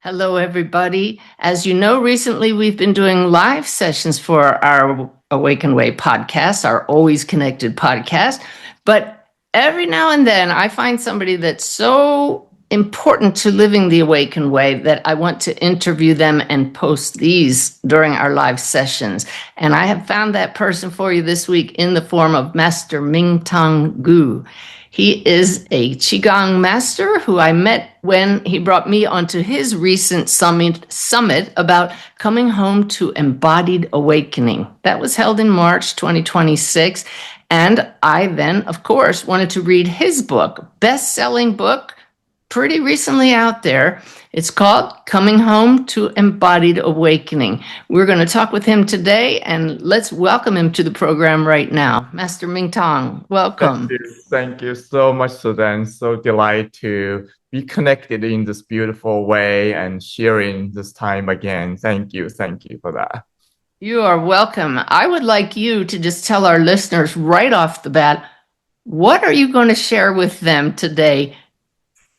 Hello, everybody. As you know, recently we've been doing live sessions for our Awaken Way podcast, our Always Connected podcast. But every now and then I find somebody that's so important to living the Awaken Way that I want to interview them and post these during our live sessions. And I have found that person for you this week in the form of Master Mingtong Gu. He is a Qigong master who I met when he brought me onto his recent summit about coming home to embodied awakening. That was held in March 2026. And I then, of course, wanted to read his book, best-selling book, pretty recently out there. It's called Coming Home to Embodied Awakening. We're going to talk with him today, and let's welcome him to the program right now. Master Mingtong, welcome. Thank you so much, Suzanne. So delighted to be connected in this beautiful way and sharing this time again. Thank you for that. You are welcome. I would like you to just tell our listeners right off the bat, what are you going to share with them today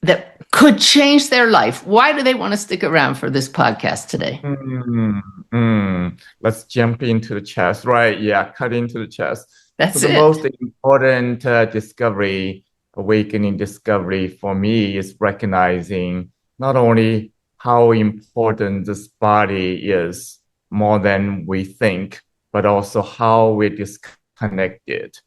that could change their life? Why do they want to stick around for this podcast today? Let's jump into the chest, right? Yeah, cut into the chest. That's so the most important awakening discovery for me is recognizing not only how important this body is more than we think, but also how we're disconnected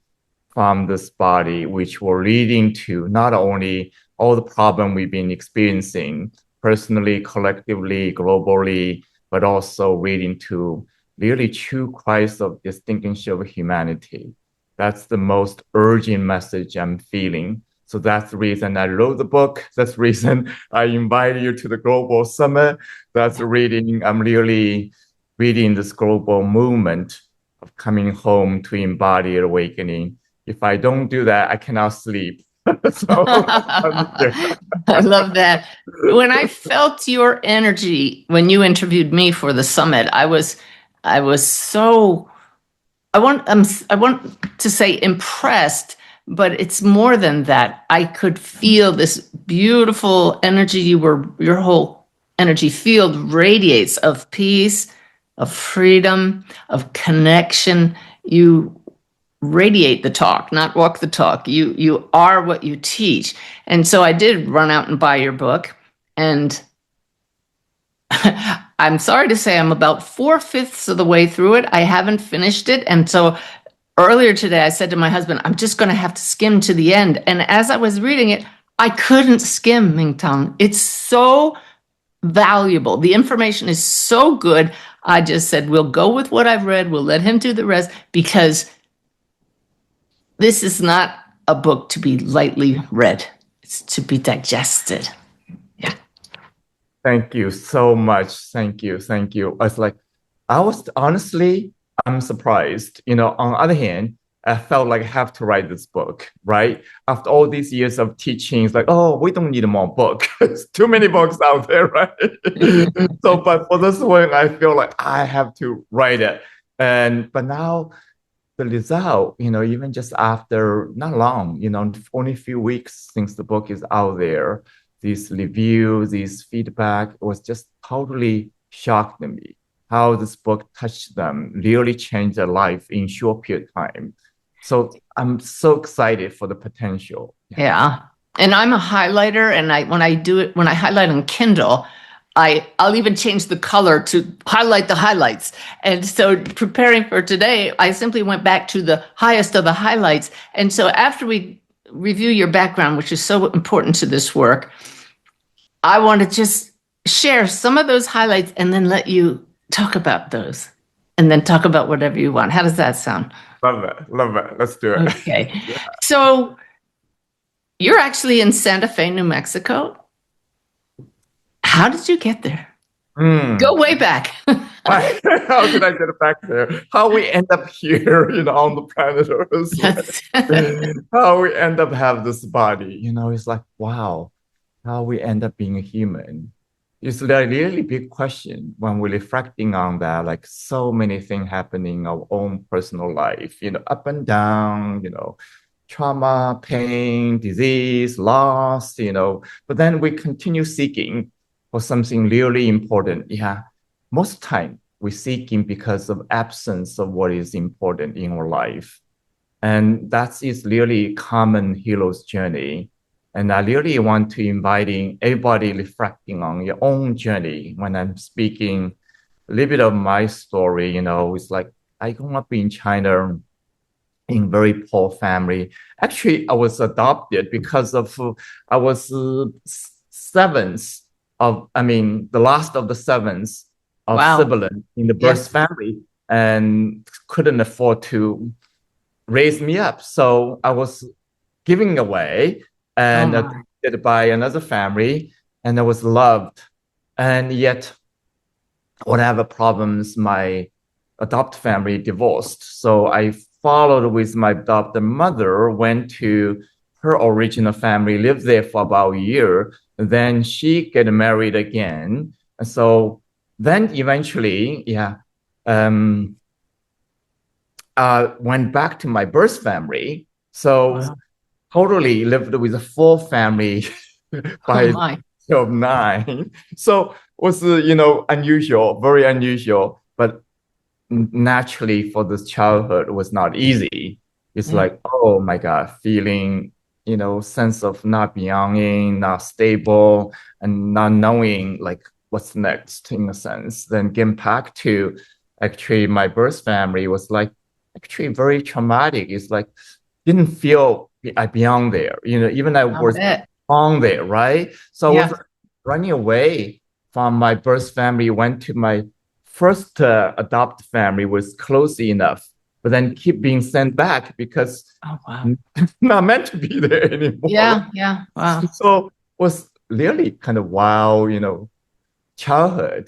from this body, which were leading to not only all the problem we've been experiencing personally, collectively, globally, but also leading to really true crisis of distinction of humanity. That's the most urgent message I'm feeling. So that's the reason I wrote the book. That's the reason I invited you to the Global Summit. That's the reading. I'm really reading this global movement of coming home to embodied awakening. If I don't do that, I cannot sleep. I love that. When I felt your energy when you interviewed me for the summit, I was so I want to say impressed, but it's more than that. I could feel this beautiful energy. Your whole energy field radiates of peace, of freedom, of connection. You radiate the talk, not walk the talk. You are what you teach. And so I did run out and buy your book. And I'm sorry to say I'm about 4/5 of the way through it. I haven't finished it. And so earlier today, I said to my husband, I'm just going to have to skim to the end. And as I was reading it, I couldn't skim, Mingtong. It's so valuable. The information is so good. I just said, we'll go with what I've read. We'll let him do the rest, because this is not a book to be lightly read. It's to be digested. Yeah. Thank you so much. Thank you. I'm surprised. On the other hand, I felt like I have to write this book, right? After all these years of teaching, it's like, oh, we don't need more book. It's too many books out there, right? But for this one, I feel like I have to write it. But now the result, even just after not long, only a few weeks since the book is out there, these reviews, these feedback was just totally shocked me. How this book touched them, really changed their life in short period of time. So I'm so excited for the potential. Yeah. And I'm a highlighter, and when I highlight on Kindle, I'll even change the color to highlight the highlights. And so preparing for today, I simply went back to the highest of the highlights. And so after we review your background, which is so important to this work, I want to just share some of those highlights and then let you talk about those, and then talk about whatever you want. How does that sound? Love it. Let's do it. Okay. Yeah. So you're actually in Santa Fe, New Mexico. How did you get there? Go way back. How did I get back there? How we end up here, on the planet Earth. How we end up have this body, it's like, wow, how we end up being a human. It's a really big question when we're reflecting on that, like so many things happening in our own personal life, up and down, trauma, pain, disease, loss, but then we continue seeking for something really important, yeah, most time we're seeking because of absence of what is important in our life. And that is really common hero's journey. And I really want to inviting everybody reflecting on your own journey when I'm speaking a little bit of my story. It's like I grew up in China in very poor family. Actually, I was adopted because of I was seventh the last of the seventh of Wow. siblings in the Yes. birth family, and couldn't afford to raise me up. So I was giving away Oh and my. adopted by another family, and I was loved. And yet, whatever problems, my adopted family divorced. So I followed with my adopted mother, went to her original family, lived there for about a year. Then she get married again. And so then eventually, went back to my birth family. So Wow. totally lived with a full family Oh by my. of 9. So was unusual, very unusual, but naturally for this childhood was not easy. It's Yeah. like, oh my God, feeling, sense of not belonging, not stable, and not knowing like what's next in a sense. Then getting back to actually my birth family was like actually very traumatic. It's like didn't feel I belong there. Even I I'll was bet. on there, right? So I Yeah. was running away from my birth family, went to my first adopted family, was close enough, but then keep being sent back because Oh wow. not meant to be there anymore. Yeah. Yeah. Wow. So was really kind of wild, childhood.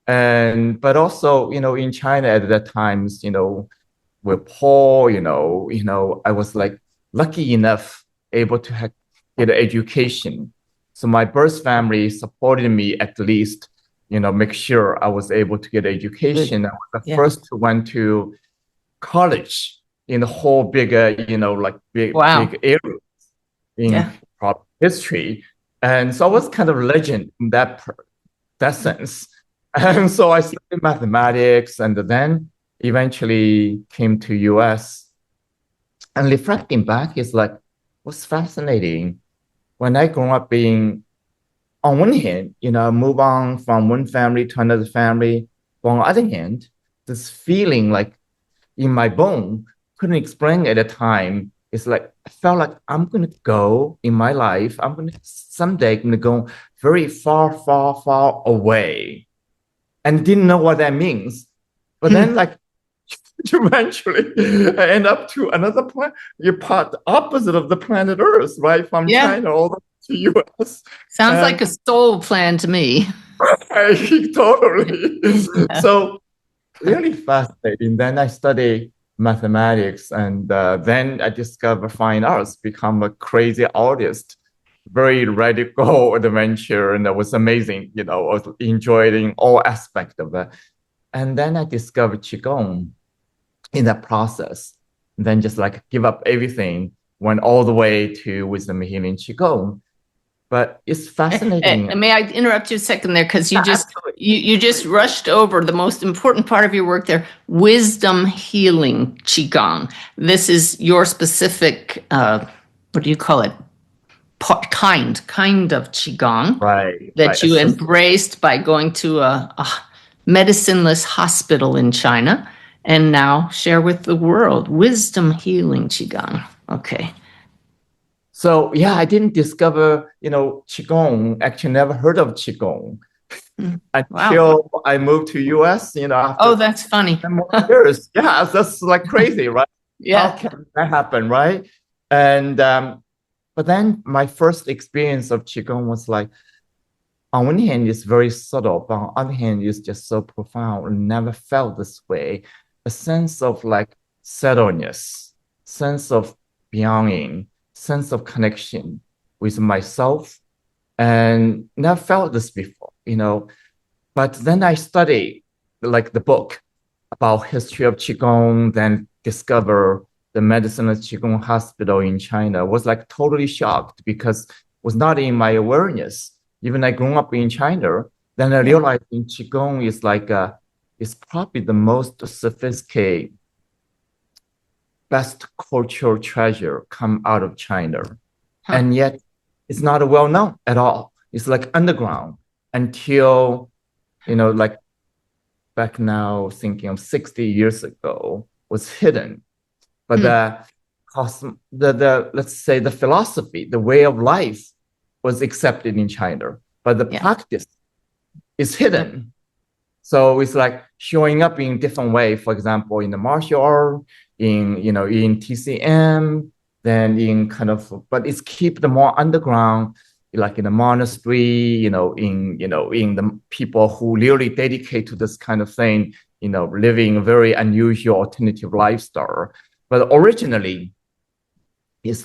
And but also, in China at that times, we're poor, I was like lucky enough able to get an education. So my birth family supported me at least, make sure I was able to get Good. education. I was the Yeah. first to went to college in the whole bigger, like Wow. big area in Yeah. history. And so I was kind of legend in that sense. And so I studied mathematics and then eventually came to US. And reflecting back is like, what's fascinating when I grew up being on one hand, move on from one family to another family. But on the other hand, this feeling like in my bone, couldn't explain at the time. It's like I felt like I'm gonna go in my life. I'm gonna someday gonna go very far, far, far away, and didn't know what that means. But then, Hmm. like eventually, I end up to another planet. You're part opposite of the planet Earth, right? From Yeah. China all the way to US, Sounds like and a soul plan to me. I totally. Yeah. So really fascinating. Then I study mathematics, and then I discover fine arts, become a crazy artist, very radical adventure, and it was amazing. I was enjoying all aspects of it. And then I discovered Qigong in that process. Then just like give up everything, went all the way to Wisdom Healing Qigong. But it's fascinating. May I interrupt you a second there because Absolutely. you just rushed over the most important part of your work there, wisdom healing qigong. This is your specific what do you call it? Kind of qigong Right, right. that you It's embraced by going to a medicineless hospital in China and now share with the world wisdom healing qigong. Okay. So yeah, I didn't discover, Qigong, actually never heard of Qigong Wow. until I moved to US, Oh, after that's funny. 10 more years. Yeah, that's like crazy, right? How Yeah. can that happen, right? And but then my first experience of Qigong was like, on one hand, it's very subtle, but on the other hand, it's just so profound. I never felt this way. A sense of like settledness, sense of belonging, sense of connection with myself, and never felt this before. But then I studied like the book about history of Qigong, then discover the medicine of Qigong hospital in China. Was like totally shocked because it was not in my awareness. even I grew up in China, then I realized in Qigong is like it's probably the most sophisticated, best cultural treasure come out of China. And yet it's not well known at all. It's like underground until, like back now thinking of 60 years ago was hidden. But the let's say the philosophy, the way of life was accepted in China, but the practice is hidden. So it's like showing up in different way. For example, in the martial art, in TCM, then in kind of, but it's keep the more underground, like in the monastery, in the people who really dedicate to this kind of thing, living a very unusual alternative lifestyle. But originally, it's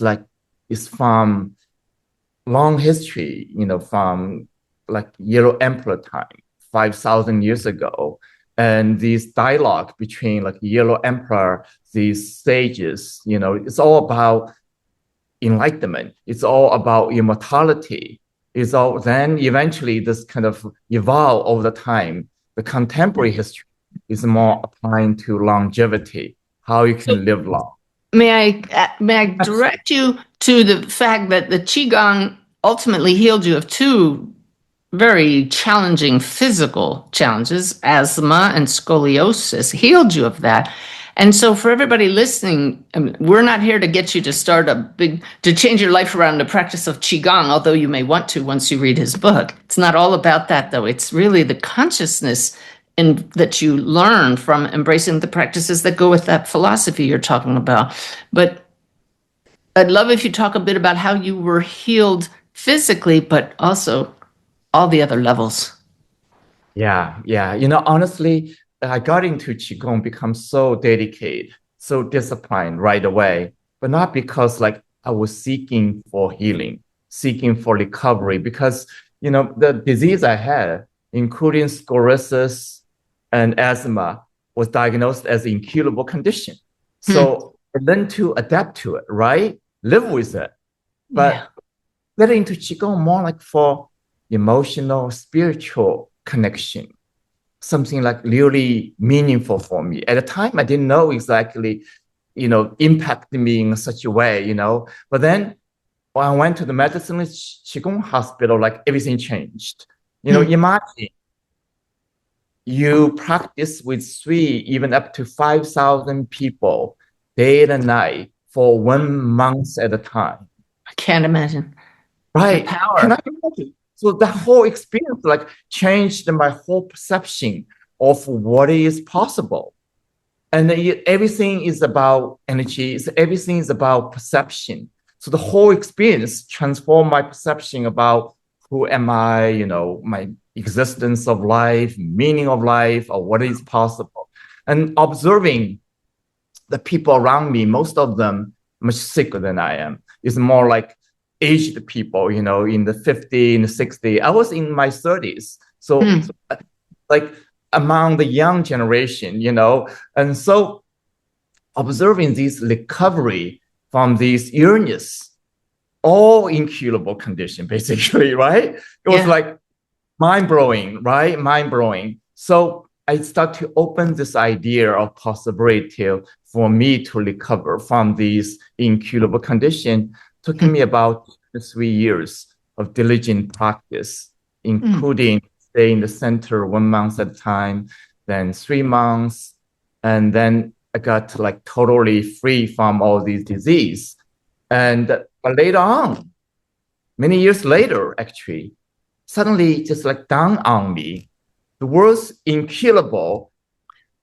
from long history, from like Yellow Emperor time, 5,000 years ago. And this dialogue between like Yellow Emperor, these sages, it's all about enlightenment. It's all about immortality. It's all then eventually this kind of evolve over the time. The contemporary history is more applying to longevity, how you can live long. May I direct you to the fact that the Qigong ultimately healed you of two very challenging physical challenges, asthma and scoliosis, healed you of that. And so for everybody listening, we're not here to get you to to change your life around the practice of Qigong, although you may want to once you read his book. It's not all about that, though. It's really the consciousness that you learn from embracing the practices that go with that philosophy you're talking about. But I'd love if you talk a bit about how you were healed physically, but also all the other levels. Yeah. Honestly, I got into Qigong, become so dedicated, so disciplined right away, but not because like I was seeking for healing, seeking for recovery, because, the disease I had, including scoliosis and asthma, was diagnosed as an incurable condition. So I learned to adapt to it, right? Live with it. But getting into Qigong more like for emotional, spiritual connection, something like really meaningful for me. At the time, I didn't know exactly, impacted me in such a way, But then when I went to the medicine Qigong hospital, like everything changed. Imagine you practice with even up to 5,000 people day and night for 1 month at a time. I can't imagine. Right. The power. Can I imagine? So the whole experience like changed my whole perception of what is possible. And everything is about energy. Everything is about perception. So the whole experience transformed my perception about who am I, my existence of life, meaning of life, or what is possible. And observing the people around me, most of them much sicker than I am. It's more like aged people, in the 50s, in the 60s. I was in my 30s. So like among the young generation, and so observing this recovery from this illness, all incurable condition, basically, right? It was like mind-blowing, right? Mind-blowing. So I start to open this idea of possibility for me to recover from this incurable condition. Took me about 3 years of diligent practice, including stay in the center 1 month at a time, then 3 months, and then I got like totally free from all these disease. And later on, many years later, actually, suddenly just like dawned on me, the word's incurable,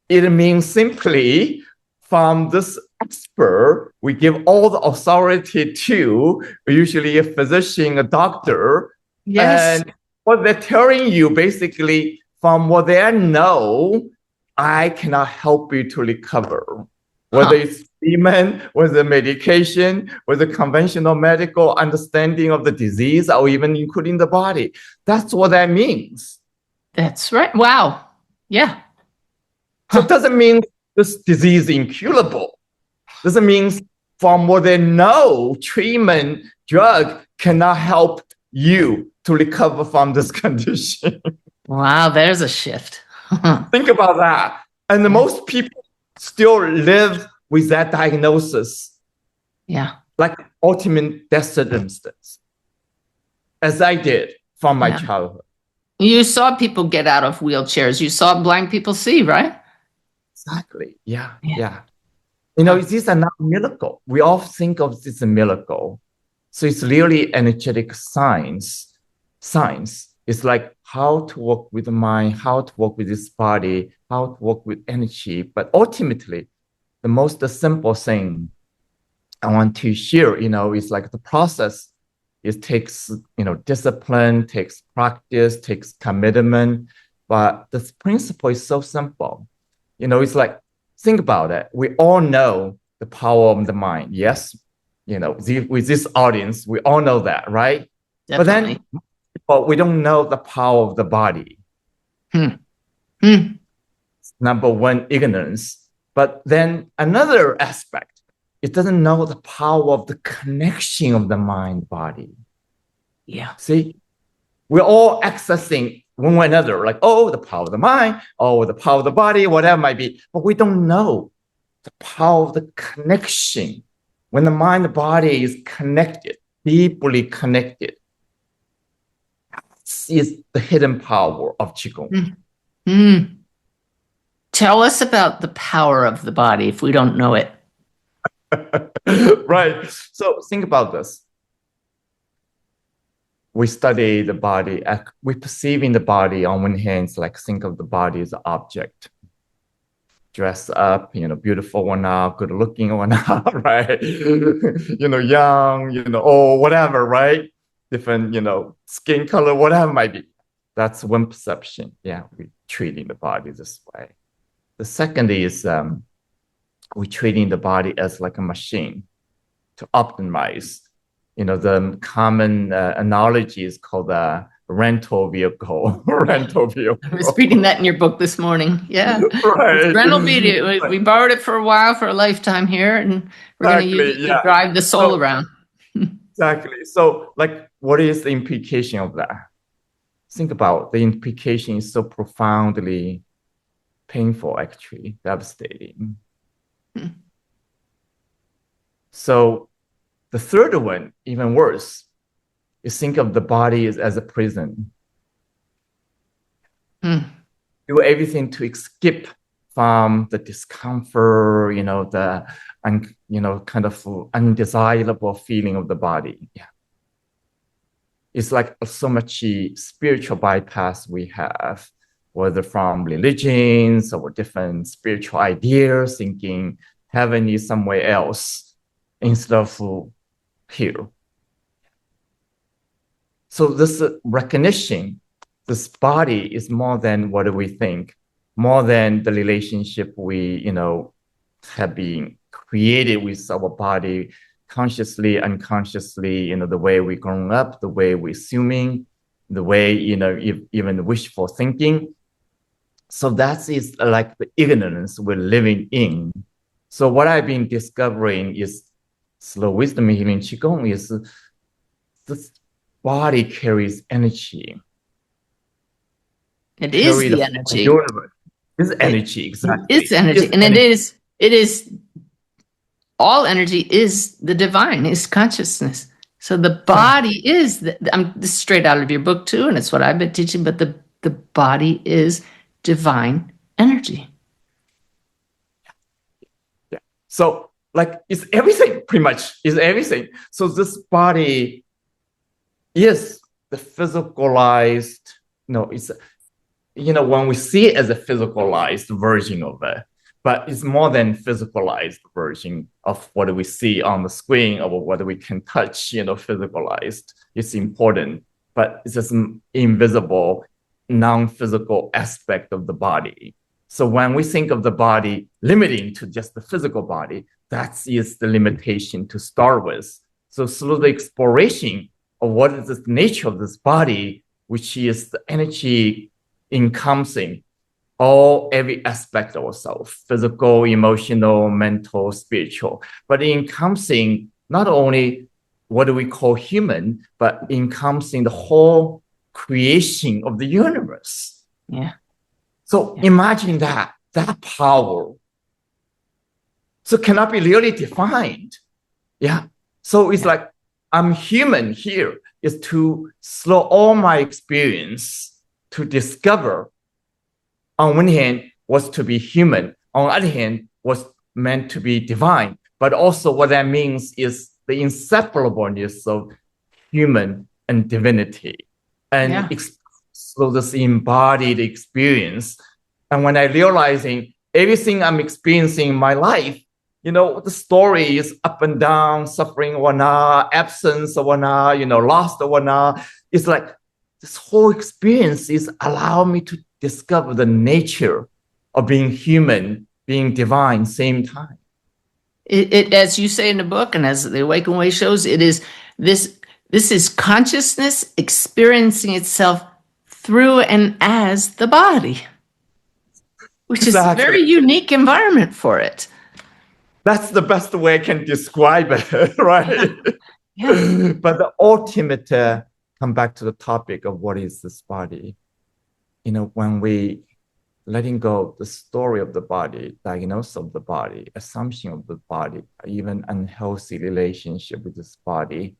it means simply from this expert, we give all the authority to usually a physician, a doctor. Yes. And what they're telling you basically from what they know, I cannot help you to recover. Whether it's treatment, whether medication, whether conventional medical understanding of the disease, or even including the body. That's what that means. That's right. Wow. Yeah. So it doesn't mean this disease is incurable. Doesn't mean from what they know, treatment, drug cannot help you to recover from this condition. Wow, there's a shift. Think about that. And most people still live with that diagnosis, Yeah. like ultimate death sentence, as I did from my childhood. You saw people get out of wheelchairs. You saw blind people see, right? Exactly. Yeah. You know, this is another miracle. We all think of this as a miracle. So it's really energetic science. Science is like how to work with the mind, how to work with this body, how to work with energy. But ultimately, the most simple thing I want to share, is like the process. It takes, discipline, takes practice, takes commitment. But this principle is so simple. It's like, think about it. We all know the power of the mind. Yes. With this audience, we all know that, right? Definitely. But we don't know the power of the body. Number one, ignorance. But then another aspect, it doesn't know the power of the connection of the mind body. Yeah. See, we're all accessing one another, like, oh, the power of the mind, oh, the power of the body, whatever it might be. But we don't know the power of the connection. When the mind and body is connected, deeply connected, that is the hidden power of Qigong. Tell us about the power of the body if we don't know it. Right. So think about this. We study the body. We perceive in the body on one hand, like think of the body as an object. Dress up, beautiful one out, good looking one out, right? Young, old, whatever, right? Different, skin color, whatever it might be. That's one perception. Yeah, we're treating the body this way. The second is we're treating the body as like a machine to optimize. The common analogy is called a rental vehicle. Rental vehicle. I was reading that in your book this morning. Yeah. Right. Rental vehicle. We borrowed it for a while for a lifetime here, and we're going to use it to drive the soul around. Exactly. So, like, what is the implication of that? Think about the implication is so profoundly painful, actually, devastating. So the third one, even worse, is think of the body as a prison. Do everything to escape from the discomfort, the kind of undesirable feeling of the body. Yeah. It's like so much spiritual bypass we have, whether from religions or different spiritual ideas, thinking heaven is somewhere else instead of here. So this recognition, this body is more than what we think, more than the relationship we, have been created with our body, consciously, unconsciously, the way we grown up, the way we're assuming, the way, even wishful thinking. So that is like the ignorance we're living in. So what I've been discovering is slow wisdom healing Qigong is this body carries energy. It is the energy. It's energy, exactly. It's energy. And energy. It is all energy is the divine, is consciousness. So the body is, this is straight out of your book too, and it's what I've been teaching, but the body is divine energy. Yeah. So like it's everything, pretty much, is everything. So this body is the physicalized, it's, when we see it as a physicalized version of it, but it's more than physicalized version of what we see on the screen or what we can touch, physicalized. It's important, but it's just an invisible, non-physical aspect of the body. So when we think of the body limiting to just the physical body, that is the limitation to start with. So through the exploration of what is the nature of this body, which is the energy encompassing every aspect of ourselves, physical, emotional, mental, spiritual, but encompassing not only what do we call human, but encompassing the whole creation of the universe. Yeah. So imagine that power. So cannot be really defined. Yeah. So it's like I'm human here is to slow all my experience to discover on one hand was to be human, on the other hand was meant to be divine. But also what that means is the inseparableness of human and divinity. And so this embodied experience. And when I realizing everything I'm experiencing in my life, the story is up and down, suffering or not, absence or not, lost or not. It's like this whole experience is allowing me to discover the nature of being human, being divine, same time. It as you say in the book, and as the Awaken Way shows, it is this is consciousness experiencing itself through and as the body, which is a very unique environment for it. That's the best way I can describe it, right? Yeah. But the ultimate, come back to the topic of what is this body. When we letting go of the story of the body, diagnosis of the body, assumption of the body, even unhealthy relationship with this body,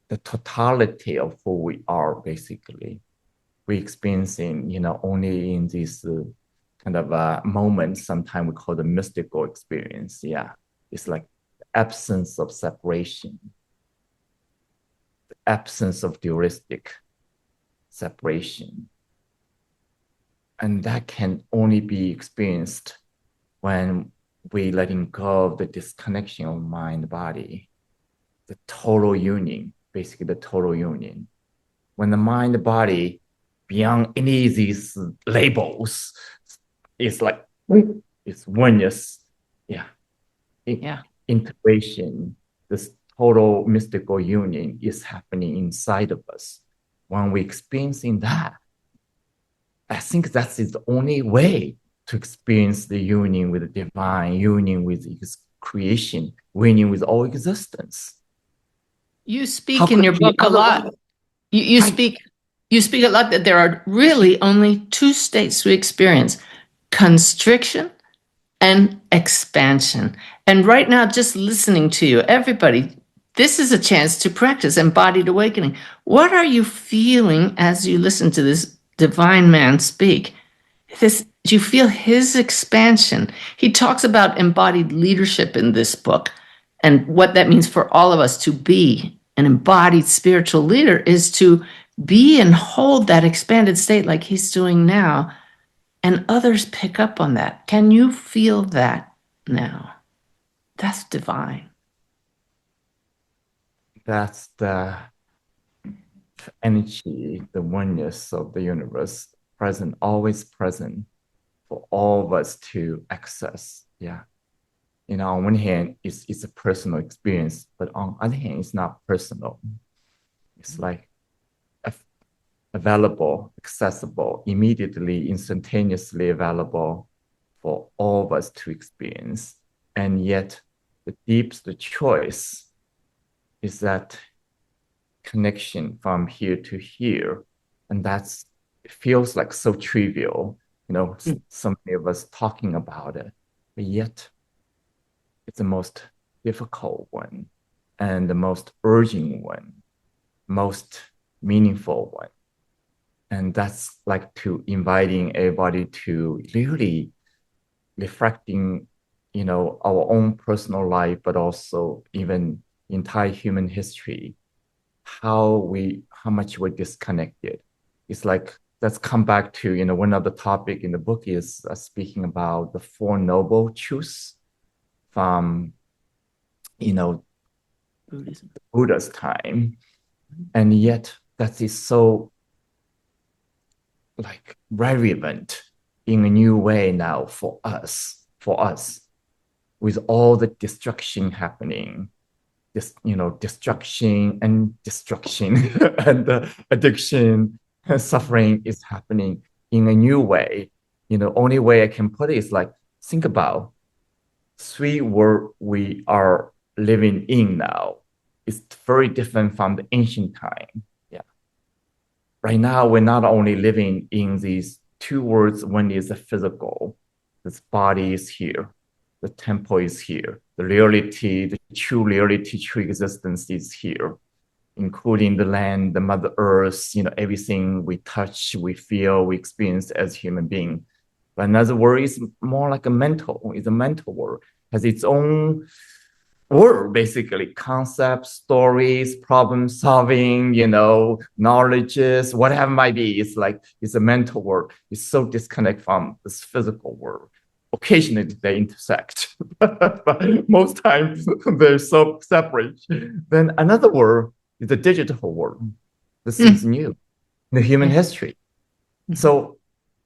the totality of who we are, basically, we experiencing, only in this kind of moment, sometimes we call the mystical experience. Yeah. It's like the absence of separation, the absence of dualistic separation. And that can only be experienced when we letting go of the disconnection of mind body, the total union, basically the total union. When the mind body, beyond any of these labels, it's like it's oneness. Yeah. Integration, this total mystical union is happening inside of us. When we're experiencing that, I think that's the only way to experience the union with the divine, union with its creation, union with all existence. You speak in your book a lot. You speak a lot that there are really only two states we experience: constriction and expansion. And right now, just listening to you, everybody, this is a chance to practice embodied awakening. What are you feeling as you listen to this divine man speak? Do you feel his expansion? He talks about embodied leadership in this book, and what that means for all of us to be an embodied spiritual leader is to be and hold that expanded state like he's doing now, and others pick up on that. Can you feel that now? That's divine. That's the energy, the oneness of the universe, present, always present for all of us to access. Yeah. On one hand, it's a personal experience, but on the other hand, it's not personal. It's like available, accessible, immediately, instantaneously available for all of us to experience. And yet, the deepest choice is that connection from here to here. And it feels like so trivial, so many of us talking about it, but yet it's the most difficult one and the most urgent one, most meaningful one. And that's like to inviting everybody to really reflecting, our own personal life, but also even entire human history, how much we're disconnected. It's like, let's come back to, one other topic in the book is speaking about the Four Noble Truths from, Buddha's time. And yet that is so like relevant in a new way now for us, with all the destruction happening, destruction and destruction and addiction and suffering is happening in a new way. Only way I can put it is like, think about 3 words we are living in now is very different from the ancient time. Yeah. Right now, we're not only living in these two worlds. One is the physical, this body is here, the temple is here, the reality, the true reality, true existence is here, including the land, the Mother Earth, everything we touch, we feel, we experience as human being. But another world is more like a mental world, has its own world, basically, concepts, stories, problem solving, knowledges, whatever it might be. It's a mental world. It's so disconnected from this physical world. Occasionally they intersect, but most times they're so separate. Then another world is the digital world. This is new in the human history. So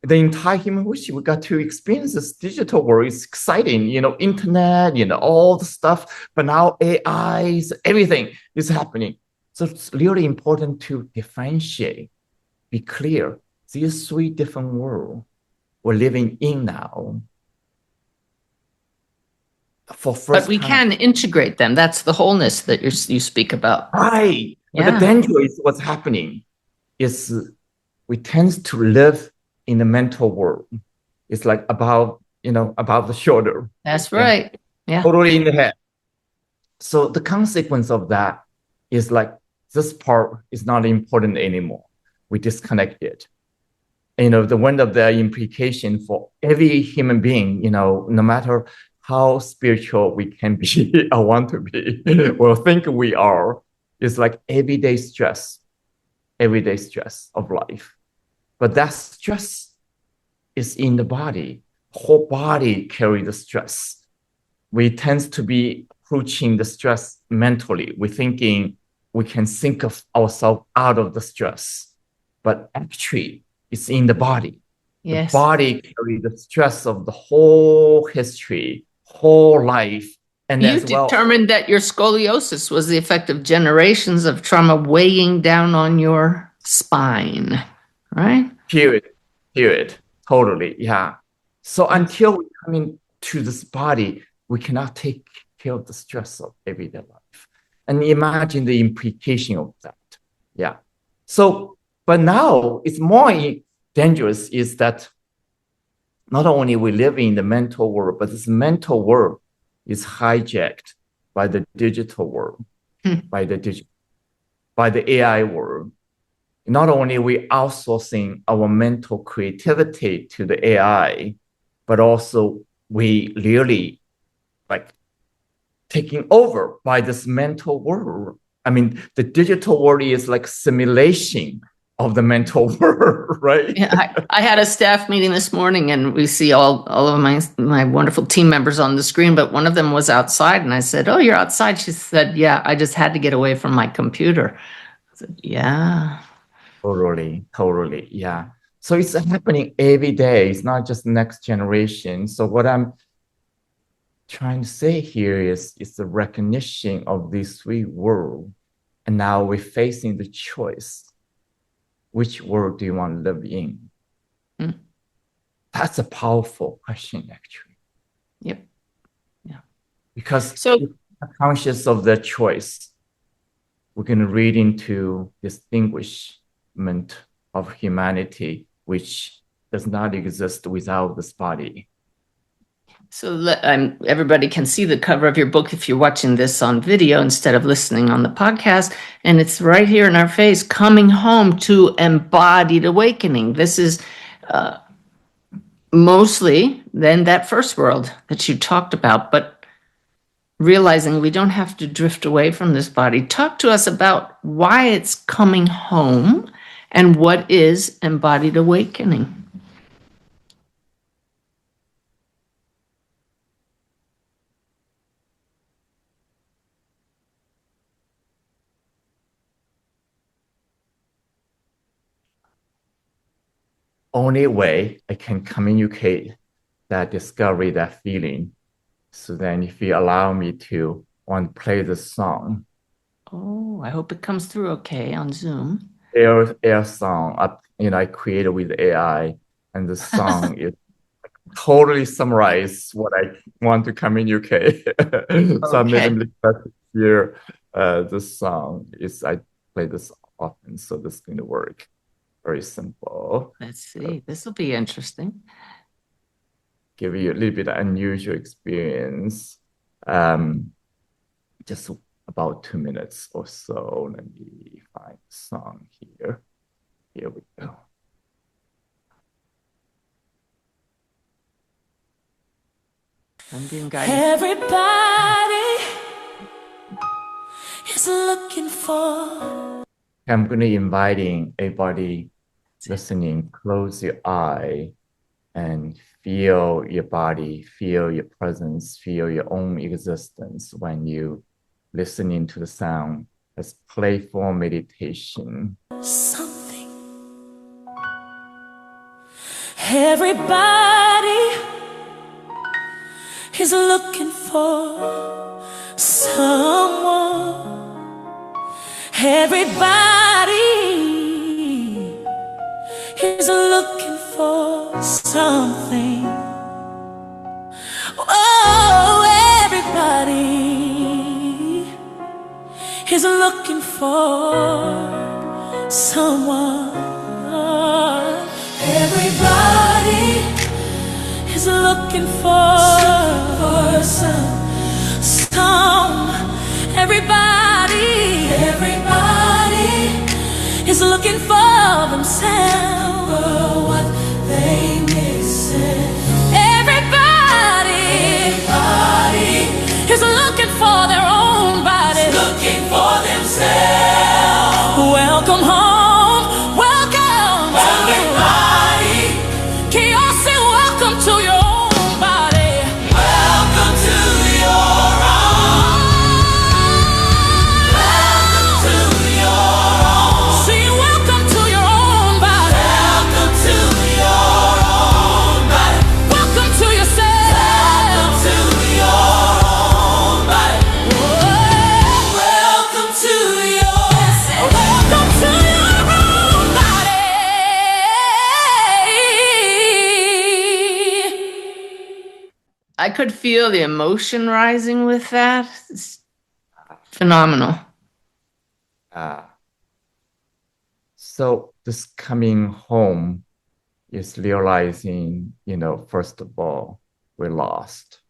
the entire human history, we got to experience this digital world. It's exciting, internet, all the stuff. But now AI, everything is happening. So it's really important to differentiate, be clear. These three different worlds we're living in now. But we can integrate them. That's the wholeness that you speak about. Right. But the danger is what's happening is we tend to live in the mental world. It's like about the shoulder. That's right. Yeah. Totally in the head. So the consequence of that is like this part is not important anymore. We disconnect it. The one of the implication for every human being, no matter how spiritual we can be or want to be or think we are, is like everyday stress of life. But that stress is in the body. Whole body carries the stress. We tend to be approaching the stress mentally. We're thinking we can think of ourselves out of the stress, but actually it's in the body. Yes. The body carries the stress of the whole history, whole life. And you determined that your scoliosis was the effect of generations of trauma weighing down on your spine, right? Period. Totally. Yeah. So until we come into this body, we cannot take care of the stress of everyday life. And imagine the implication of that. Yeah. So, but now it's more dangerous is that not only we live in the mental world, but this mental world is hijacked by the digital world, by the AI world. Not only we outsourcing our mental creativity to the AI, but also we really like taking over by this mental world. I mean, the digital world is like simulation of the mental world, right? Yeah, I had a staff meeting this morning, and we see all of my wonderful team members on the screen, but one of them was outside, and I said, "Oh, you're outside?" She said, "Yeah, I just had to get away from my computer." I said, "Yeah." Totally. Yeah. So it's happening every day. It's not just next generation. So what I'm trying to say here is the recognition of these three worlds. And now we're facing the choice. Which world do you want to live in? That's a powerful question, actually. Yep. Yeah. Because if we're conscious of that choice, we're going to read into distinguishment of humanity, which does not exist without this body. So everybody can see the cover of your book if you're watching this on video instead of listening on the podcast. And it's right here in our face, Coming Home to Embodied Awakening. This is mostly then that first world that you talked about, but realizing we don't have to drift away from this body. Talk to us about why it's coming home and what is embodied awakening. Only way I can communicate that discovery, that feeling. So then if you allow me to want to play the song. Oh, I hope it comes through okay on Zoom. Air song, I created with AI, and the song is totally summarize what I want to communicate. So I made Okay. them request here. This song is I play this often, so this is going to work. Very simple. Let's see. This will be interesting. Give you a little bit of unusual experience. Just about 2 minutes or so. Let me find the song here. Here we go. I'm being guided. Everybody is looking for. I'm going to inviting everybody listening, close your eye and feel your body, feel your presence, feel your own existence when you listening to the sound. As playful meditation. Something. Everybody is looking for someone. Everybody is looking for something. Oh, everybody is looking for someone. Everybody is looking for some. Everybody is looking for themselves, for what they missing. Everybody is looking for their own body, looking for themselves. Welcome home, welcome everybody. Can you all say welcome to your own body? Welcome to your own. Welcome to your own. Say welcome to your own body. Welcome to your own body. Welcome to yourself. Welcome to your own body. Welcome to yourself. Welcome to your own body. I could feel the emotion rising with that. It's phenomenal. So this coming home is realizing, first of all, we're lost.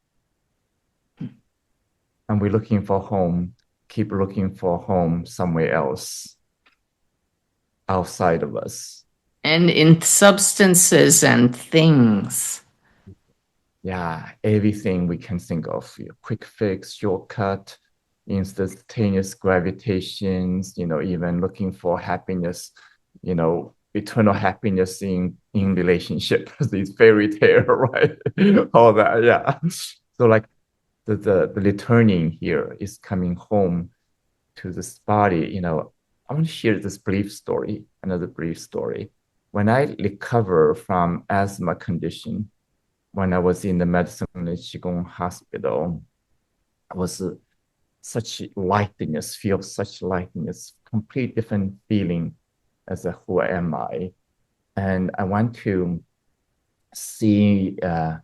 And we're looking for home, keep looking for home somewhere else, outside of us. And in substances and things. Yeah, everything we can think of, quick fix, shortcut, instantaneous gravitations, even looking for happiness, eternal happiness in relationship, these fairy tale, right? All that, yeah. So like the returning here is coming home to this body. I want to share this another brief story. When I recover from asthma condition, when I was in the Medicine Healing Qigong hospital, I was such lightness, complete different feeling as a who am I. And I went to see the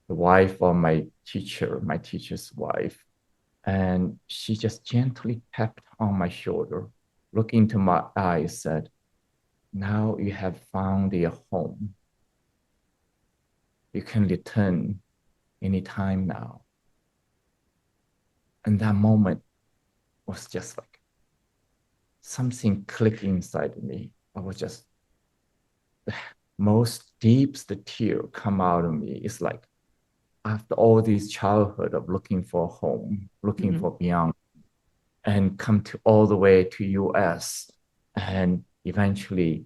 wife of my teacher's wife, and she just gently tapped on my shoulder, looked into my eyes, said, "Now you have found your home. You can return anytime now." And that moment was just like something clicked inside of me. I was just the most deepest tear come out of me. It's like after all this childhood of looking for home, looking for beyond, and come to all the way to US and eventually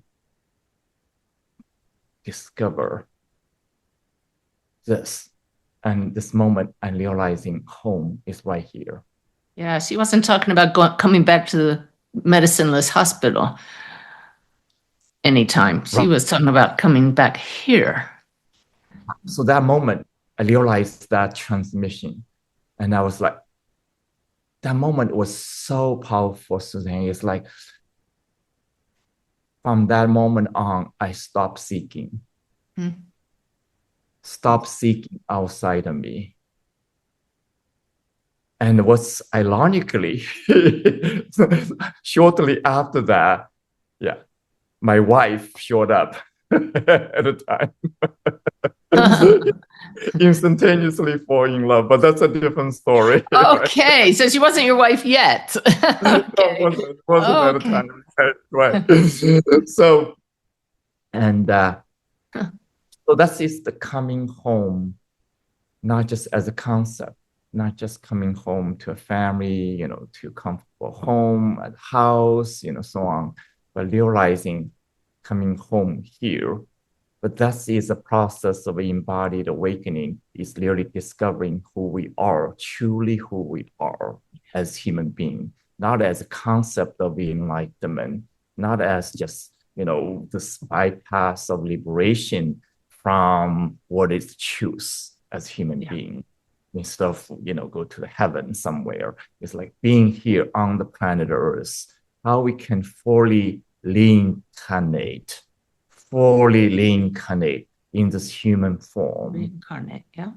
discover this. And this moment, I'm realizing home is right here. Yeah, she wasn't talking about coming back to the medicineless hospital anytime. She was talking about coming back here. So that moment, I realized that transmission. And I was like, that moment was so powerful, Suzanne. It's like, from that moment on, I stopped seeking. stop seeking outside of me. And what's ironically, shortly after that, yeah, my wife showed up at the time. Instantaneously fall in love, but that's a different story. Okay, so she wasn't your wife yet. No, Okay. wasn't at the Okay. time. Right. So, and so that is the coming home, not just as a concept, not just coming home to a family, to a comfortable home, a house, so on, but realizing coming home here. But that is a process of embodied awakening, is really discovering who we are, truly who we are as human beings, not as a concept of enlightenment, not as just, this bypass of liberation from what is truth as human being. Instead of, go to the heaven somewhere. It's like being here on the planet Earth, how we can fully reincarnate in this human form. Reincarnate, yeah.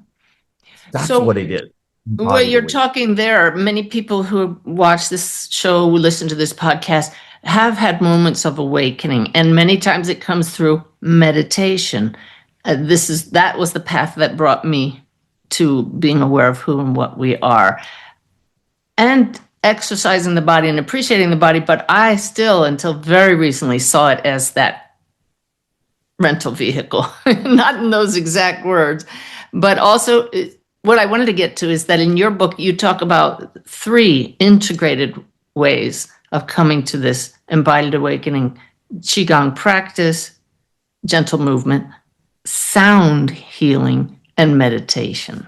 That's So, what it is. Well, you're talking there. Many people who watch this show, who listen to this podcast, have had moments of awakening, and many times it comes through meditation. That was the path that brought me to being aware of who and what we are, and exercising the body and appreciating the body. But I still, until very recently, saw it as that rental vehicle, not in those exact words, but also what I wanted to get to is that in your book, you talk about 3 integrated ways of coming to this embodied awakening: Qigong practice, gentle movement, sound healing, and meditation.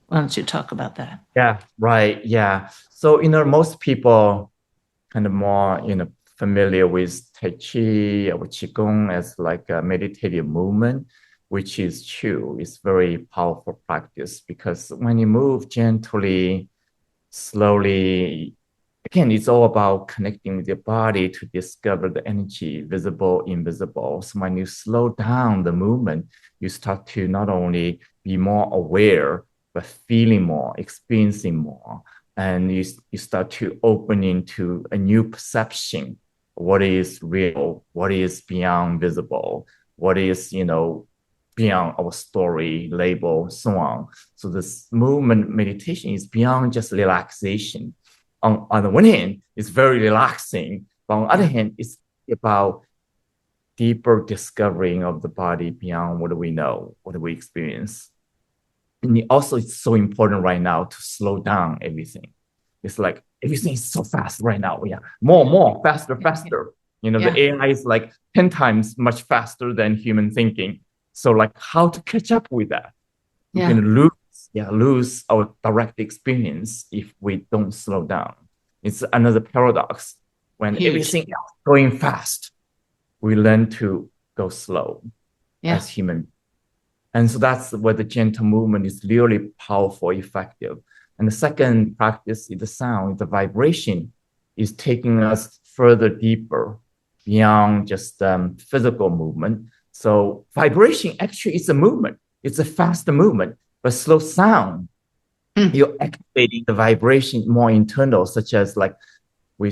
Why don't you talk about that? Yeah, right. Yeah. So, most people kind of more, familiar with Tai Chi or Qigong as like a meditative movement, which is true. It's very powerful practice because when you move gently, slowly, again, it's all about connecting with your body to discover the energy, visible, invisible. So when you slow down the movement, you start to not only be more aware, but feeling more, experiencing more. And you start to open into a new perception. What is real? What is beyond visible? What is, beyond our story, label, so on. So this movement meditation is beyond just relaxation. On the one hand, it's very relaxing. But on the other hand, it's about deeper discovering of the body beyond what we know, what we experience. And also, it's so important right now to slow down everything. It's like everything is so fast right now. Yeah, more, faster. The AI is like 10 times much faster than human thinking. So like how to catch up with that? We can lose our direct experience if we don't slow down. It's another paradox. When everything else is going fast, we learn to go slow as human. And so that's where the gentle movement is really powerful, effective. And the second practice is the sound, the vibration is taking us further deeper beyond just physical movement. So vibration actually is a movement. It's a faster movement, but slow sound, you're activating the vibration more internal, such as like we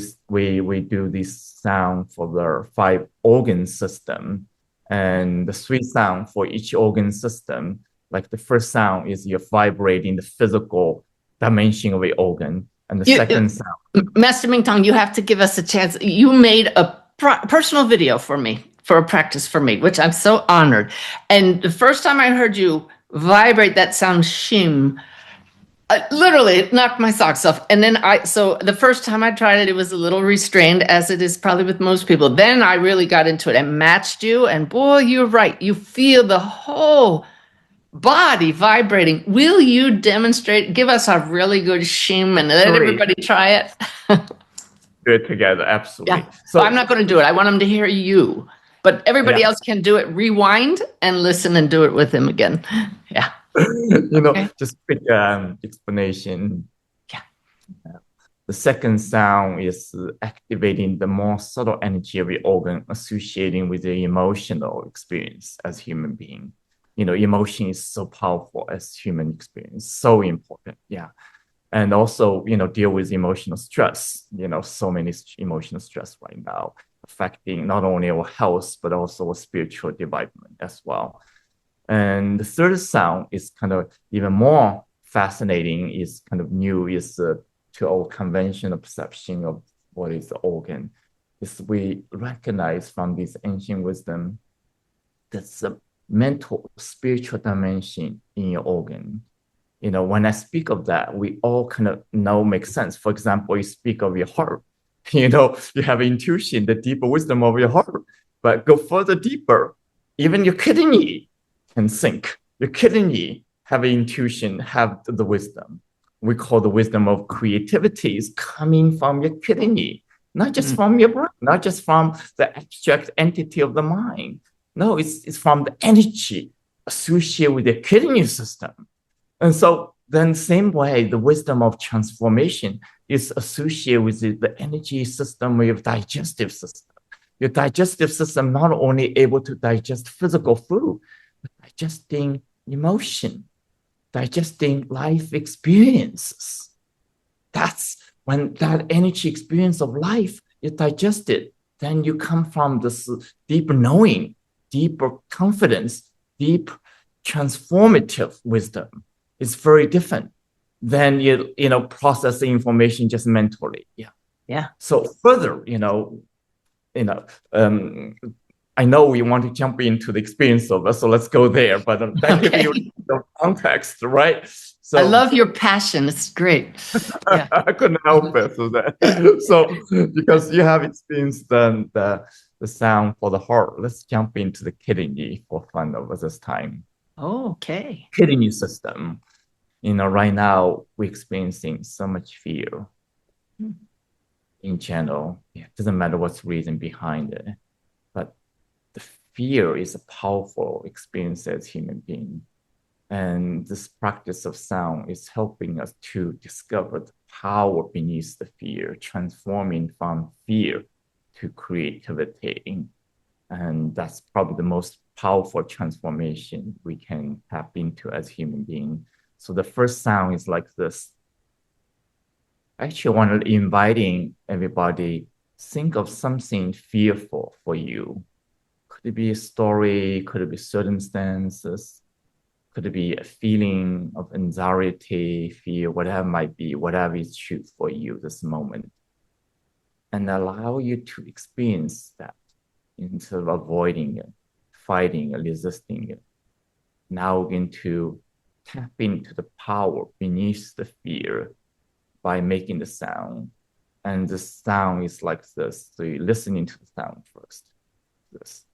do this sound for the 5 organ system and the 3 sound for each organ system. Like the first sound is you're vibrating the physical dimension of the organ, and the second sound. Master Mingtong, you have to give us a chance. You made a personal video for me, for a practice for me, which I'm so honored. And the first time I heard you vibrate that sound, shim, literally it knocked my socks off. And then so the first time I tried it, it was a little restrained, as it is probably with most people. Then I really got into it and matched you. And boy, you're right. You feel the whole body vibrating. Will you demonstrate? Give us a really good shim and let everybody try it. Do it together, absolutely. Yeah. So I'm not going to do it. I want them to hear you, but everybody else can do it. Rewind and listen and do it with him again. Yeah. Just quick explanation. Yeah. The second sound is activating the more subtle energy of the organ associating with the emotional experience as human being. emotion is so powerful as human experience, so important. Yeah. And also, deal with emotional stress, so many emotional stress right now affecting not only our health, but also our spiritual development as well. And the third sound is kind of even more fascinating, is kind of new, is to our conventional perception of what is the organ. Is we recognize from this ancient wisdom that's a mental, spiritual dimension in your organ. When I speak of that, we all kind of know makes sense. For example, you speak of your heart, you have intuition, the deeper wisdom of your heart, but go further deeper, even your kidney can think. Your kidney have intuition, have the wisdom. We call the wisdom of creativity is coming from your kidney, not just from your brain, not just from the abstract entity of the mind. No, it's from the energy associated with the kidney system. And so then same way, the wisdom of transformation is associated with the energy system of your digestive system. Your digestive system not only able to digest physical food, but digesting emotion, digesting life experiences. That's when that energy experience of life is digested, then you come from this deeper knowing, deeper confidence, deep transformative wisdom. It's very different than processing information just mentally. Yeah. So further, I know we want to jump into the experience of it, so let's go there. But that give you the context, right? So I love your passion. It's great. Yeah. I couldn't help it. So because you have experienced the sound for the heart, let's jump into the kidney for fun over this time. Okay. Kidney system. Right now we're experiencing so much fear in general. It doesn't matter what's the reason behind it, but the fear is a powerful experience as human being. And this practice of sound is helping us to discover the power beneath the fear, transforming from fear to creativity. And that's probably the most powerful transformation we can tap into as human beings. So the first sound is like this. I actually wanted inviting everybody, think of something fearful for you. Could it be a story? Could it be circumstances? Could it be a feeling of anxiety, fear, whatever it might be, whatever is true for you this moment? And allow you to experience that instead of avoiding it, fighting it, resisting it. Now we're going to tap into the power beneath the fear by making the sound. And the sound is like this. So you're listening to the sound first. This.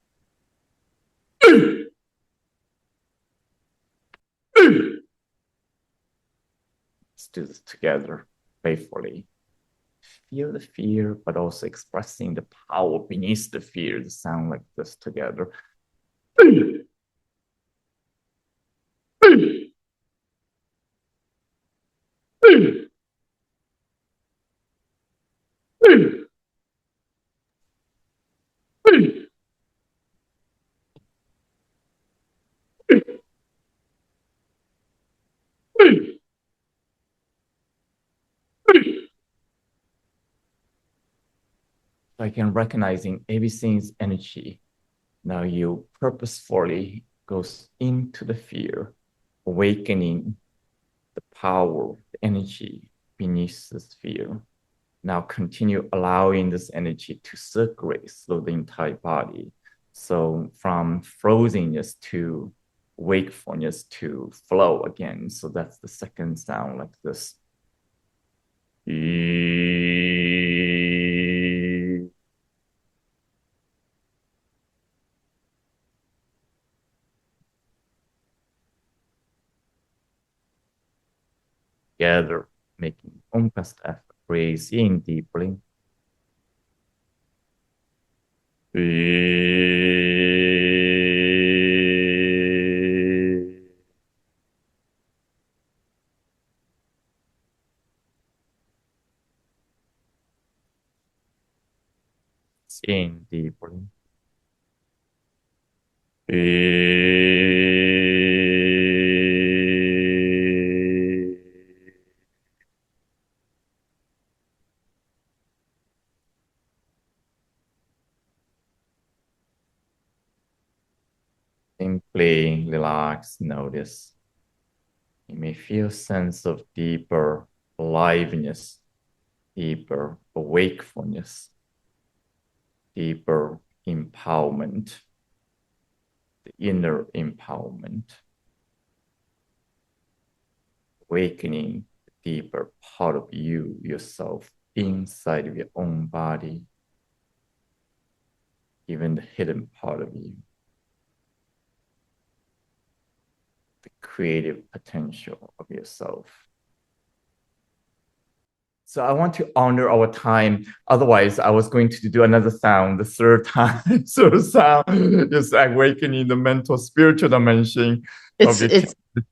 Let's do this together, faithfully. Feel the fear, but also expressing the power beneath the fear. The sound like this together. I can recognizing everything's energy. Now you purposefully goes into the fear, awakening the power, the energy beneath this fear. Now continue allowing this energy to circulate through the entire body. So from frozenness to wakefulness to flow again. So that's the second sound like this. Together, making own best effort. Breathe in deeply. In deeply. deeply relax, notice. You may feel a sense of deeper aliveness, deeper wakefulness, deeper empowerment, the inner empowerment, awakening the deeper part of you, yourself, inside of your own body, even the hidden part of you, the creative potential of yourself. So I want to honor our time. Otherwise, I was going to do another sound, the third time. So sound is awakening the mental, spiritual dimension of your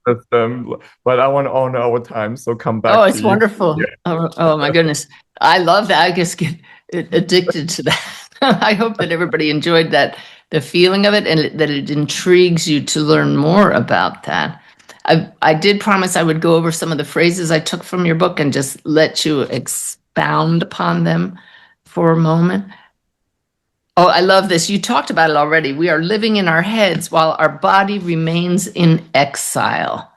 system. But I want to honor our time. So come back. Oh, it's wonderful. Yeah. Oh, my goodness. I love that. I just get addicted to that. I hope that everybody enjoyed that, the feeling of it, and that it intrigues you to learn more about that. I did promise I would go over some of the phrases I took from your book and just let you expound upon them for a moment. Oh, I love this. You talked about it already. We are living in our heads while our body remains in exile.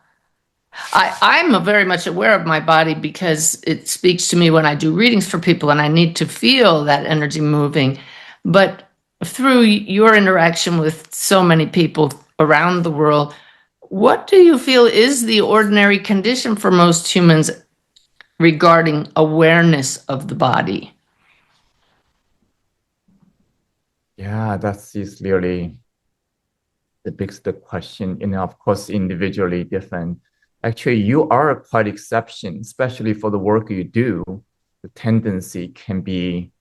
I'm very much aware of my body because it speaks to me when I do readings for people and I need to feel that energy moving. But through your interaction with so many people around the world, what do you feel is the ordinary condition for most humans regarding awareness of the body? Yeah, that is really the biggest question. And of course, individually different. Actually, you are a quite exception, especially for the work you do. The tendency can be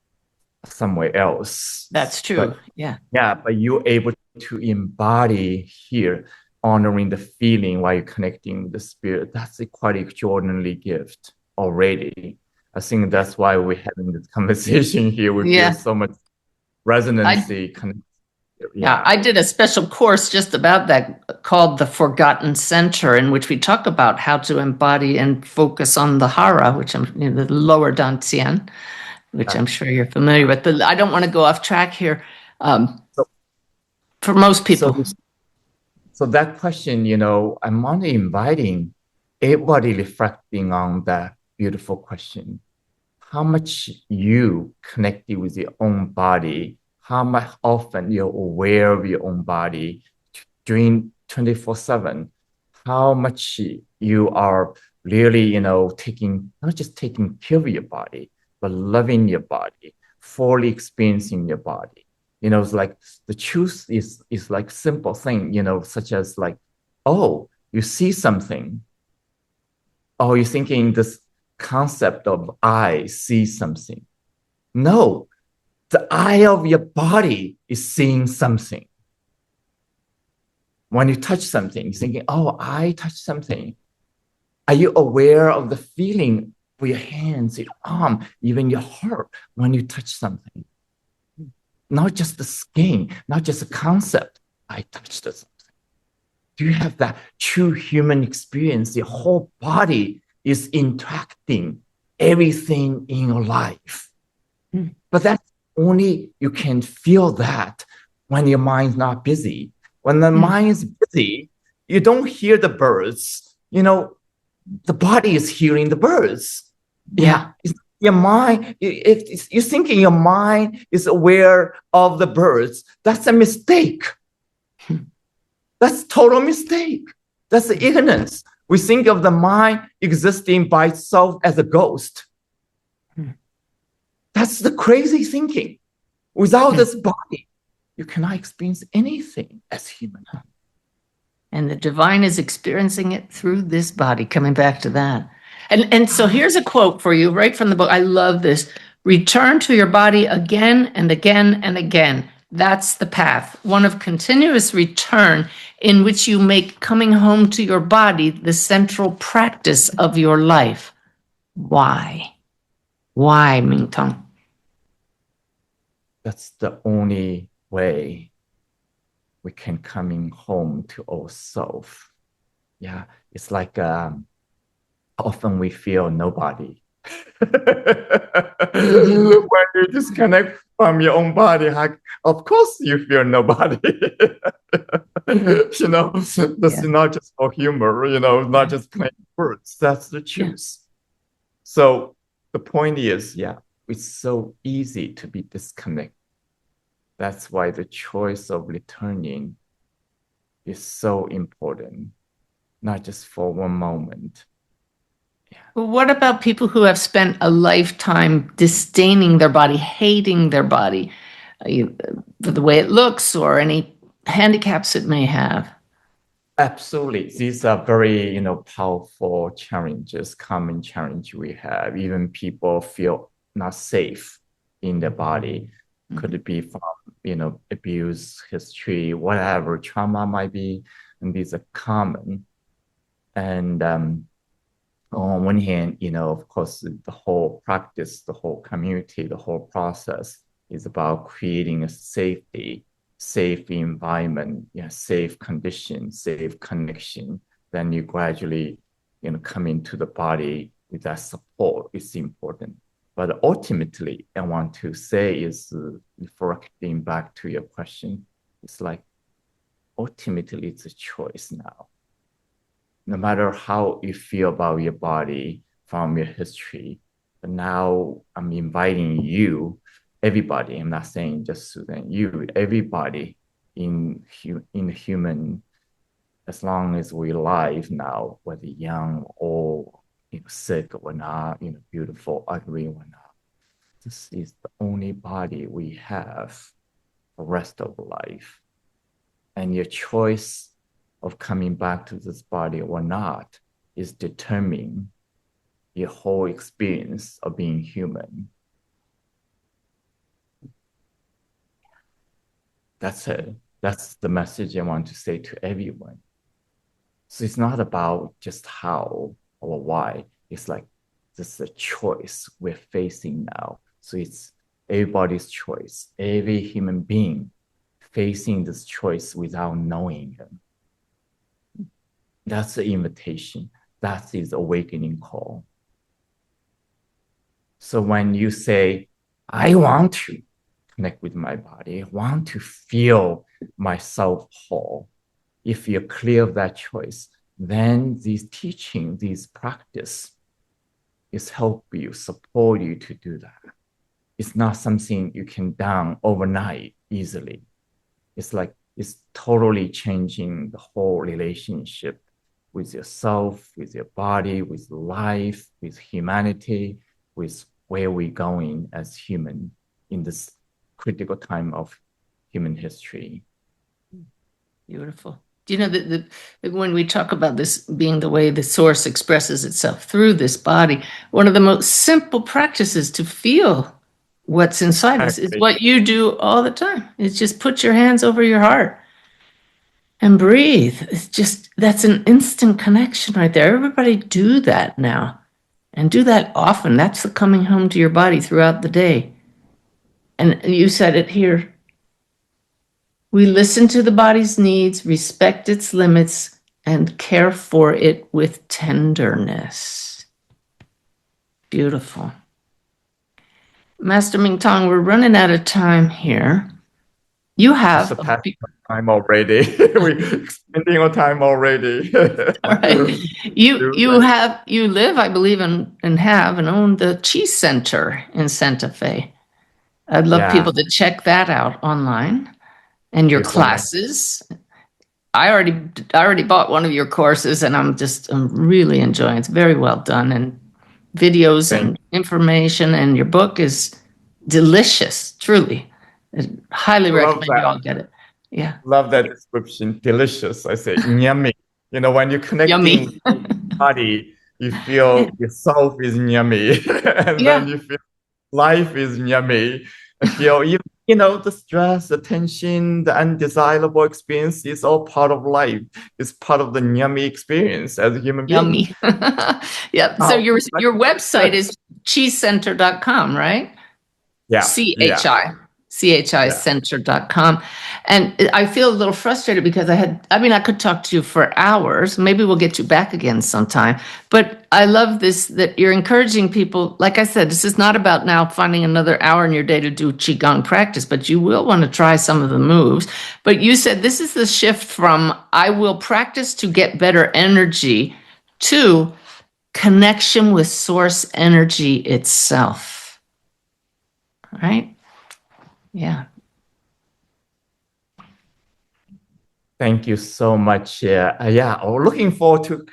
somewhere else. That's true. Yeah, but you're able to embody here, honoring the feeling while you're connecting with the spirit. That's a quite extraordinary gift already. I think that's why we're having this conversation here. We feel so much resonancy. Yeah, I did a special course just about that called The Forgotten Center, in which we talk about how to embody and focus on the hara, which I'm the lower dantian, which I'm sure you're familiar with. But I don't want to go off track here. For most people. So that question, I'm only inviting everybody reflecting on that beautiful question. How much you connected with your own body, how much often you're aware of your own body during 24/7, how much you are really, not just taking care of your body, but loving your body, fully experiencing your body. It's like the truth is like simple thing, such as like, oh, you see something. Oh, you're thinking this concept of I see something. No, the eye of your body is seeing something. When you touch something, you're thinking, oh, I touched something. Are you aware of the feeling of your hands, your arm, even your heart when you touch something? Not just the skin, not just the concept. I touched something. Do you have that true human experience? Your whole body is interacting everything in your life. But that's only you can feel that when your mind's not busy. When the mind is busy, you don't hear the birds. The body is hearing the birds. Yeah. Your mind, if you're thinking your mind is aware of the birds, that's a mistake. That's total mistake. That's the ignorance. We think of the mind existing by itself as a ghost. That's the crazy thinking. Without this body, you cannot experience anything as human. And the divine is experiencing it through this body, coming back to that. And so here's a quote for you right from the book. I love this. Return to your body again and again and again. That's the path, one of continuous return in which you make coming home to your body the central practice of your life. Why? Why, Mingtong? That's the only way we can coming home to ourselves. Yeah, it's like often we feel nobody. When you disconnect from your own body, of course you feel nobody. You know, this is not just for humor, you know, not just plain words. That's the truth. So the point is, it's so easy to be disconnected. That's why the choice of returning is so important, not just for one moment. Well, what about people who have spent a lifetime disdaining their body, hating their body, for the way it looks or any handicaps it may have? Absolutely. These are very, you know, powerful challenges, common challenge we have. Even people feel not safe in their body. Could it be from, you know, abuse, history, whatever trauma might be, and these are common. And on one hand, you know, of course, the whole practice, the whole community, the whole process is about creating a safe environment, safe condition, safe connection. Then you gradually, you know, come into the body with that support. It's important. But ultimately, I want to say is, reflecting back to your question, it's like, ultimately, it's a choice now. No matter how you feel about your body from your history, but now I'm inviting you, everybody, I'm not saying just Suzanne, you, everybody in human, as long as we're alive now, whether young or, you know, sick or not, you know, beautiful, ugly or not, this is the only body we have for the rest of life. And your choice of coming back to this body or not is determining your whole experience of being human. That's it. That's the message I want to say to everyone. So it's not about just how or why. It's like, this is a choice we're facing now. So it's everybody's choice, every human being facing this choice without knowing them. That's the invitation. That is awakening call. So when you say, I want to connect with my body, I want to feel myself whole, if you're clear of that choice, then these teaching, these practice is help you, support you to do that. It's not something you can done overnight easily. It's like, it's totally changing the whole relationship with yourself, with your body, with life, with humanity, with where we're going as human in this critical time of human history. Beautiful. Do you know that when we talk about this being the way the source expresses itself through this body, one of the most simple practices to feel what's inside us is what you do all the time. It's just put your hands over your heart and breathe. It's just, that's an instant connection right there. Everybody do that now and do that often. That's the coming home to your body throughout the day. And you said it here. We listen to the body's needs, respect its limits, and care for it with tenderness. Beautiful. Master Mingtong, we're running out of time here. You have time already. We're spending our time already. All right. You live, I believe, and have and own the Chi Center in Santa Fe. I'd love people to check that out online. And your classes. I already bought one of your courses, and I'm really enjoying it. It's very well done, and videos and information, and your book is delicious, truly. I highly recommend you all get it. Yeah. Love that description. Delicious. I say yummy. You know, when you're connecting with the body, you feel yourself is yummy. And then you feel life is yummy. You feel you know, the stress, the tension, the undesirable experience is all part of life. It's part of the yummy experience as a human being. Yummy. Yeah. So your website is chicenter.com, right? Yeah. CHI. chicenter.com. And I feel a little frustrated because I could talk to you for hours. Maybe we'll get you back again sometime. But I love this, that you're encouraging people. Like I said, this is not about now finding another hour in your day to do Qigong practice, but you will want to try some of the moves. But you said this is the shift from I will practice to get better energy to connection with source energy itself. All right? Yeah. Thank you so much. Yeah, we're looking forward to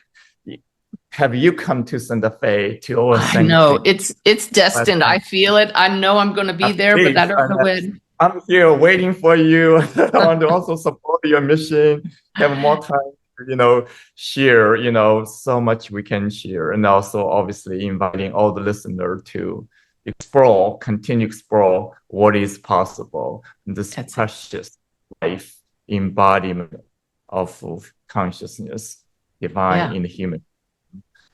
have you come to Santa Fe to our I know it's destined. I feel it. I know I'm going to be there, but I don't know when. I'm here waiting for you. I want to also support your mission. Have more time to, share, so much we can share, and also obviously inviting all the listeners to continue explore what is possible in this precious life embodiment of consciousness, divine in the human.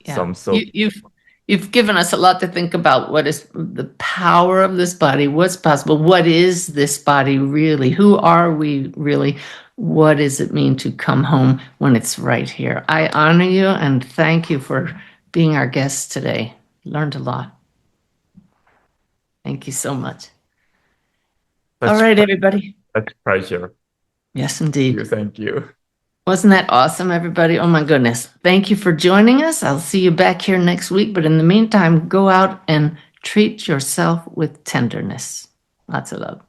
Yeah. So you've given us a lot to think about. What is the power of this body? What's possible? What is this body really? Who are we really? What does it mean to come home when it's right here? I honor you and thank you for being our guest today. Learned a lot. Thank you so much. All right, everybody. That's a pleasure. Yes, indeed. Thank you. Wasn't that awesome, everybody? Oh, my goodness. Thank you for joining us. I'll see you back here next week. But in the meantime, go out and treat yourself with tenderness. Lots of love.